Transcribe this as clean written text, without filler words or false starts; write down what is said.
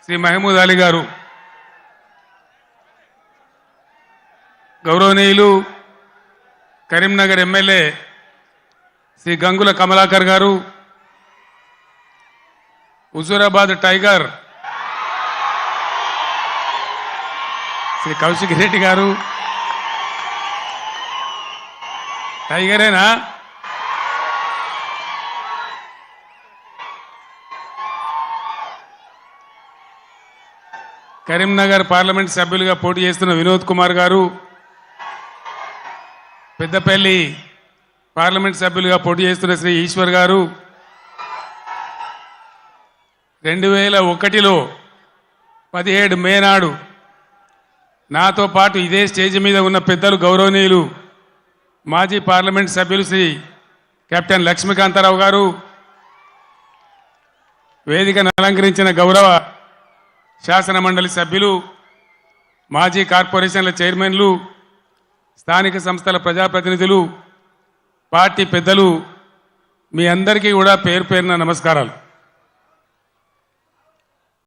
శ్రీ మహమూద్ అలీ గారు, గౌరవనీయులు కరీంనగర్ ఎమ్మెల్యే శ్రీ గంగుల కమలాకర్ గారు, హుజూరాబాద్ టైగర్ శ్రీ కౌశిక్ రెడ్డి గారు, టైగరేనా, కరీంనగర్ పార్లమెంట్ సభ్యులుగా పోటీ చేస్తున్న వినోద్ కుమార్ గారు, పెద్దపల్లి పార్లమెంట్ సభ్యులుగా పోటీ చేస్తున్న శ్రీ ఈశ్వర్ గారు, 2001లో 17 మే నాడు నాతో పాటు ఇదే స్టేజ్ మీద ఉన్న పెద్దలు గౌరవనీయులు మాజీ పార్లమెంట్ సభ్యులు శ్రీ కెప్టెన్ లక్ష్మీకాంతారావు గారు, వేదికను అలంకరించిన గౌరవ శాసన మండలి సభ్యులు, మాజీ కార్పొరేషన్ల చైర్మన్లు, స్థానిక సంస్థల ప్రజాప్రతినిధులు, పార్టీ పెద్దలు, మీ అందరికీ కూడా పేరు పేరున నమస్కారాలు.